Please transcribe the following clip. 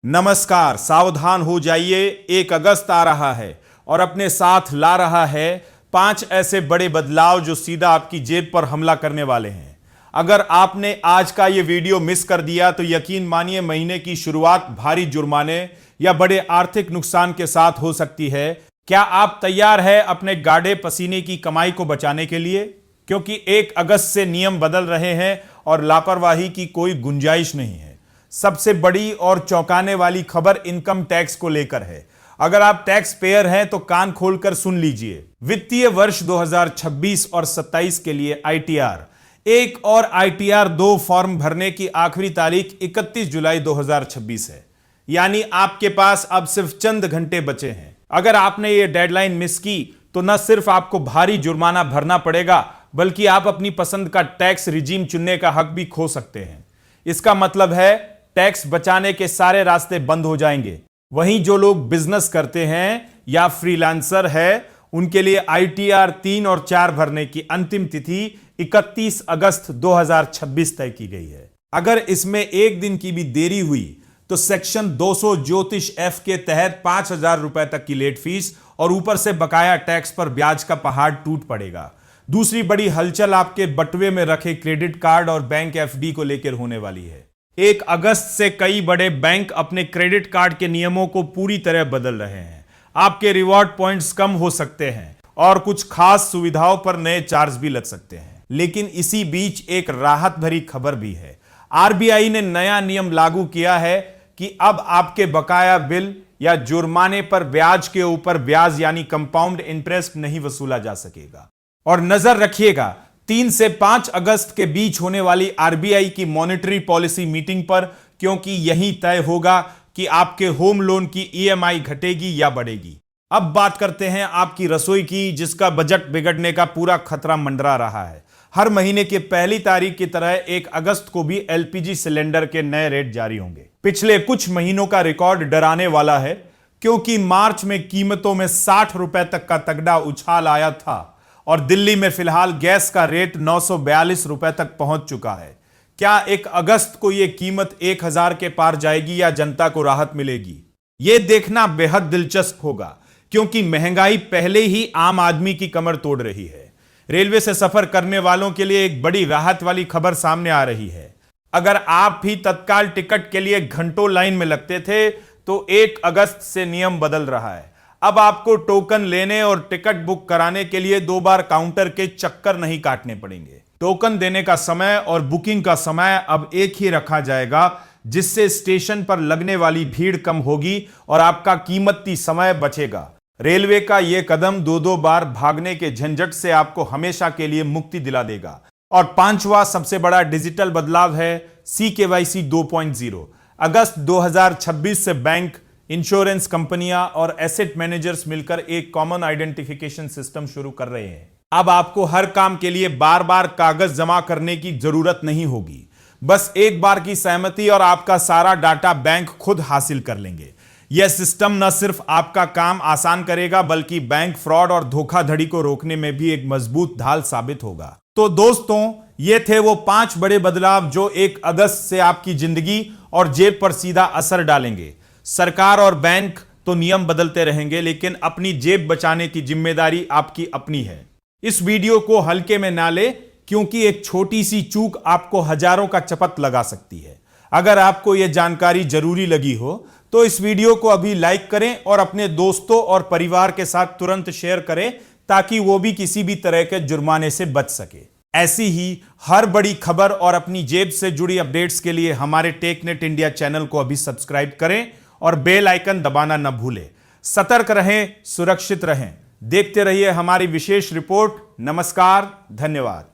नमस्कार, सावधान हो जाइए। 1 अगस्त आ रहा है और अपने साथ ला रहा है 5 ऐसे बड़े बदलाव जो सीधा आपकी जेब पर हमला करने वाले हैं। अगर आपने आज का यह वीडियो मिस कर दिया तो यकीन मानिए महीने की शुरुआत भारी जुर्माने या बड़े आर्थिक नुकसान के साथ हो सकती है। क्या आप तैयार हैं अपने गाढ़े पसीने की कमाई को बचाने के लिए? क्योंकि 1 अगस्त से नियम बदल रहे हैं और लापरवाही की कोई गुंजाइश नहीं है। सबसे बड़ी और चौंकाने वाली खबर इनकम टैक्स को लेकर है। अगर आप टैक्स पेयर हैं तो कान खोलकर सुन लीजिए। वित्तीय वर्ष 2026 और 27 के लिए आईटीआर 1 और आईटीआर 2 फॉर्म भरने की आखिरी तारीख 31 जुलाई 2026 है। यानी आपके पास अब सिर्फ चंद घंटे बचे हैं। अगर आपने ये डेडलाइन मिस की तो न सिर्फ आपको भारी जुर्माना भरना पड़ेगा बल्कि आप अपनी पसंद का टैक्स रिजीम चुनने का हक भी खो सकते हैं। इसका मतलब है टैक्स बचाने के सारे रास्ते बंद हो जाएंगे। वहीं जो लोग बिजनेस करते हैं या फ्रीलांसर है उनके लिए आईटीआर 3 और 4 भरने की अंतिम तिथि 31 अगस्त 2026 तय की गई है। अगर इसमें एक दिन की भी देरी हुई तो सेक्शन 200 ज्योतिष एफ के तहत 5,000 रुपए तक की लेट फीस और ऊपर से बकाया टैक्स पर ब्याज का पहाड़ टूट पड़ेगा। दूसरी बड़ी हलचल आपके बटुए में रखे क्रेडिट कार्ड और बैंक एफडी को लेकर होने वाली है। 1 अगस्त से कई बड़े बैंक अपने क्रेडिट कार्ड के नियमों को पूरी तरह बदल रहे हैं। आपके रिवॉर्ड पॉइंट्स कम हो सकते हैं और कुछ खास सुविधाओं पर नए चार्ज भी लग सकते हैं। लेकिन इसी बीच एक राहत भरी खबर भी है। आरबीआई ने नया नियम लागू किया है कि अब आपके बकाया बिल या जुर्माने पर ब्याज के ऊपर ब्याज यानी कंपाउंड इंटरेस्ट नहीं वसूला जा सकेगा। और नजर रखिएगा 3 से 5 अगस्त के बीच होने वाली आरबीआई की मॉनेटरी पॉलिसी मीटिंग पर, क्योंकि यही तय होगा कि आपके होम लोन की ईएमआई घटेगी या बढ़ेगी। अब बात करते हैं आपकी रसोई की, जिसका बजट बिगड़ने का पूरा खतरा मंडरा रहा है। हर महीने की पहली तारीख की तरह 1 अगस्त को भी एलपीजी सिलेंडर के नए रेट जारी होंगे। पिछले कुछ महीनों का रिकॉर्ड डराने वाला है, क्योंकि मार्च में कीमतों में 60 रुपए तक का तगड़ा उछाल आया था और दिल्ली में फिलहाल गैस का रेट 942 रुपए तक पहुंच चुका है। क्या 1 अगस्त को यह कीमत 1000 के पार जाएगी या जनता को राहत मिलेगी? यह देखना बेहद दिलचस्प होगा, क्योंकि महंगाई पहले ही आम आदमी की कमर तोड़ रही है। रेलवे से सफर करने वालों के लिए एक बड़ी राहत वाली खबर सामने आ रही है। अगर आप भी तत्काल टिकट के लिए घंटों लाइन में लगते थे तो 1 अगस्त से नियम बदल रहा है। अब आपको टोकन लेने और टिकट बुक कराने के लिए 2 बार काउंटर के चक्कर नहीं काटने पड़ेंगे। टोकन देने का समय और बुकिंग का समय अब एक ही रखा जाएगा, जिससे स्टेशन पर लगने वाली भीड़ कम होगी और आपका कीमती समय बचेगा। रेलवे का यह कदम 2-2 बार भागने के झंझट से आपको हमेशा के लिए मुक्ति दिला देगा। और 5वां सबसे बड़ा डिजिटल बदलाव है CKYC 2.0। अगस्त 2026 से बैंक, इंश्योरेंस कंपनियां और एसेट मैनेजर्स मिलकर एक कॉमन आइडेंटिफिकेशन सिस्टम शुरू कर रहे हैं। अब आपको हर काम के लिए बार बार कागज जमा करने की जरूरत नहीं होगी। बस एक बार की सहमति और आपका सारा डाटा बैंक खुद हासिल कर लेंगे। यह सिस्टम न सिर्फ आपका काम आसान करेगा बल्कि बैंक फ्रॉड और धोखाधड़ी को रोकने में भी एक मजबूत ढाल साबित होगा। तो दोस्तों, ये थे वो 5 बड़े बदलाव जो 1 अगस्त से आपकी जिंदगी और जेब पर सीधा असर डालेंगे। सरकार और बैंक तो नियम बदलते रहेंगे, लेकिन अपनी जेब बचाने की जिम्मेदारी आपकी अपनी है। इस वीडियो को हल्के में ना ले, क्योंकि एक छोटी सी चूक आपको हजारों का चपत लगा सकती है। अगर आपको यह जानकारी जरूरी लगी हो तो इस वीडियो को अभी लाइक करें और अपने दोस्तों और परिवार के साथ तुरंत शेयर करें, ताकि वो भी किसी भी तरह के जुर्माने से बच सके। ऐसी ही हर बड़ी खबर और अपनी जेब से जुड़ी अपडेट्स के लिए हमारे टेकनेट इंडिया चैनल को अभी सब्सक्राइब करें और बेल आइकन दबाना न भूलें। सतर्क रहें, सुरक्षित रहें। देखते रहिए हमारी विशेष रिपोर्ट। नमस्कार, धन्यवाद।